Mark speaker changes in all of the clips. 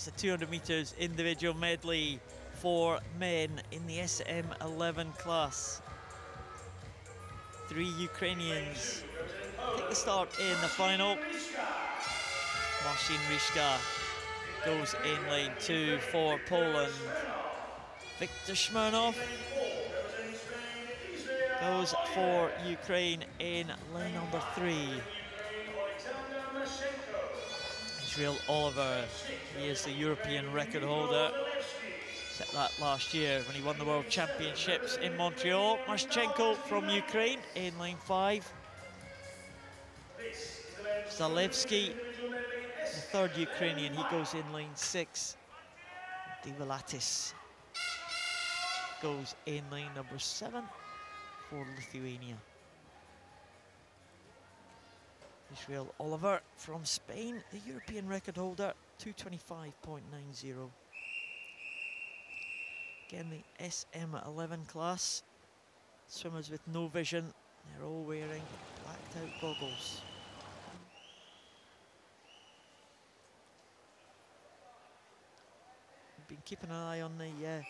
Speaker 1: It's the 200 meters individual medley for men in the SM11 class. 3 Ukrainians take the start in the final. Marcin RYSZKA goes in lane 2 for Poland. Viktor SMYRNOV goes for Ukraine in lane number 3. Israel Oliver, he is the European record holder. Set that last year when he won the World Championships in Montreal. MASHCHENKO from Ukraine in lane 5. ZALEVSKYY, the 3rd Ukrainian, he goes in lane 6. DVYLAITIS goes in lane number 7 for Lithuania. Israel Oliver from Spain, the European record holder, 2:25.90. Again, the SM11 class. Swimmers with no vision, they're all wearing blacked out goggles. We've been keeping an eye on the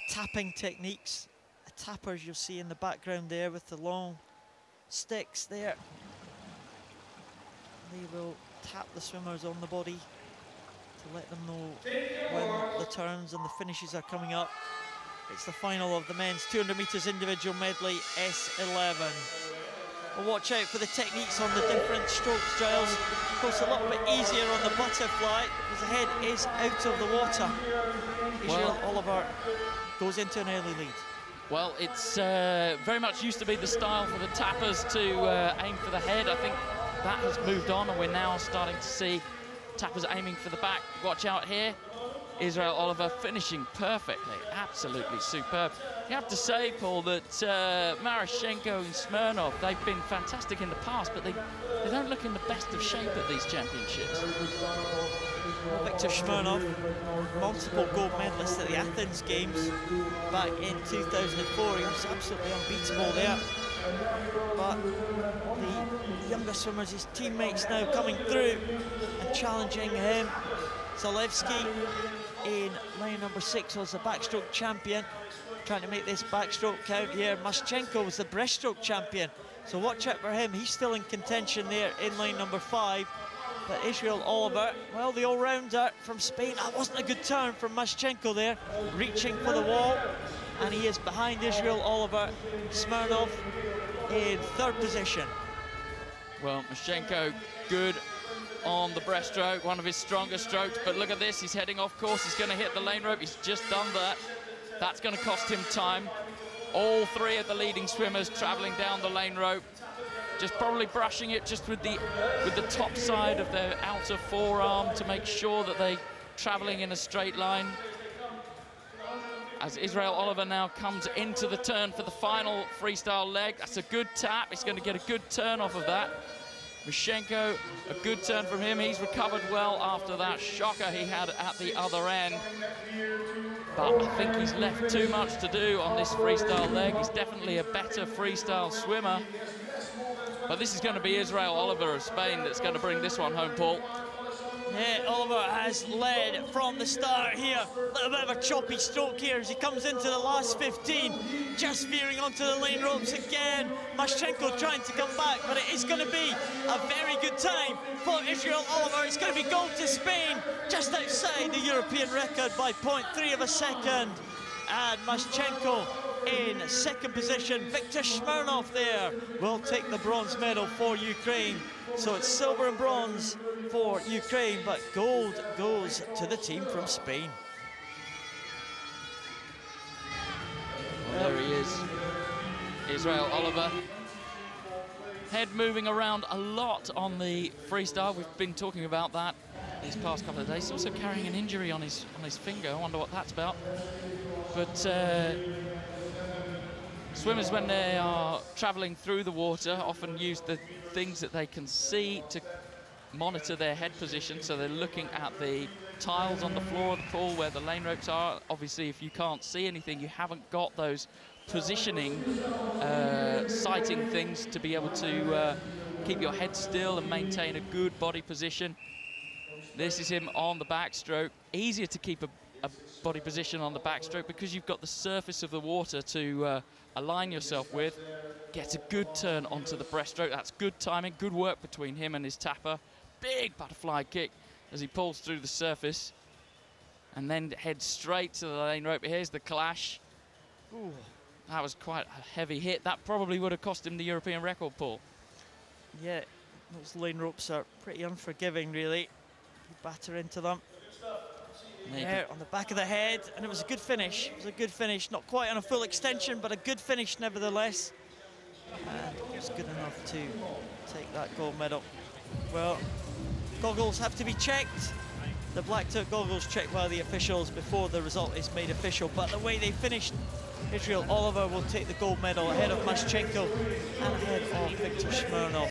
Speaker 1: tapping techniques. The tappers you'll see in the background there with the long sticks there. They will tap the swimmers on the body to let them know when the turns and the finishes are coming up. It's the final of the men's 200 meters individual medley S11. Well, watch out for the techniques on the different strokes, Giles. Of course, a little bit easier on the butterfly because the head is out of the water. Israel Oliver goes into an early lead.
Speaker 2: Well, it's very much used to be the style for the tappers to aim for the head. I think that has moved on, and we're now starting to see tappers aiming for the back. Watch out here. Israel Oliver finishing perfectly, absolutely superb. You have to say, Paul, that MASHCHENKO and SMYRNOV, they've been fantastic in the past, but they don't look in the best of shape at these championships.
Speaker 1: Well, Viktor SMYRNOV, multiple gold medalist at the Athens Games back in 2004. He was absolutely unbeatable there. But the younger swimmers, his teammates now coming through and challenging him. ZALEVSKYY in lane number 6 was the backstroke champion, trying to make this backstroke count here. MASHCHENKO was the breaststroke champion, so watch out for him. He's still in contention there in lane number 5. But Israel Oliver, well, the all-rounder from Spain, that wasn't a good turn from MASHCHENKO there, reaching for the wall, and he is behind Israel Oliver. SMYRNOV in 3rd position.
Speaker 2: Well, MASHCHENKO good on the breaststroke, one of his strongest strokes, but look at this, he's heading off course, he's going to hit the lane rope, he's just done that. That's going to cost him time. All 3 of the leading swimmers traveling down the lane rope, just probably brushing it just with the top side of their outer forearm to make sure that they're traveling in a straight line. As Israel Oliver now comes into the turn for the final freestyle leg, that's a good tap, he's going to get a good turn off of that. MASHCHENKO, a good turn from him. He's recovered well after that shocker he had at the other end. But I think he's left too much to do on this freestyle leg. He's definitely a better freestyle swimmer. But this is going to be Israel Oliver of Spain that's going to bring this one home, Paul.
Speaker 1: Yeah, Oliver has led from the start here. A little bit of a choppy stroke here as he comes into the last 15. Just veering onto the lane ropes again. MASHCHENKO trying to come back, but it is going to be a very good time for Israel Oliver. It's going to be gold to Spain, just outside the European record by 0.3 of a second. And MASHCHENKO in 2nd position. Viktor SMYRNOV there will take the bronze medal for Ukraine. So it's silver and bronze for Ukraine, but gold goes to the team from Spain.
Speaker 2: Well, there he is, Israel Oliver. Head moving around a lot on the freestyle. We've been talking about that these past couple of days. He's also carrying an injury on his finger. I wonder what that's about. But swimmers, when they are traveling through the water, often use the things that they can see to monitor their head position. So they're looking at the tiles on the floor of the pool where the lane ropes are. Obviously, if you can't see anything, you haven't got those positioning, sighting things to be able to keep your head still and maintain a good body position. This is him on the backstroke. Easier to keep a body position on the backstroke because you've got the surface of the water to align yourself with. Gets a good turn onto the breaststroke. That's good timing, good work between him and his tapper. Big butterfly kick as he pulls through the surface and then heads straight to the lane rope. Here's the clash. Ooh, that was quite a heavy hit. That probably would have cost him the European record, Paul.
Speaker 1: Yeah, those lane ropes are pretty unforgiving, really. You batter into them. There, on the back of the head, and it was a good finish. It was a good finish, not quite on a full extension, but a good finish nevertheless. And it was good enough to take that gold medal. Well, goggles have to be checked. The black took goggles checked by the officials before the result is made official, but the way they finished, Israel Oliver will take the gold medal ahead of MASHCHENKO and ahead of Viktor SMYRNOV.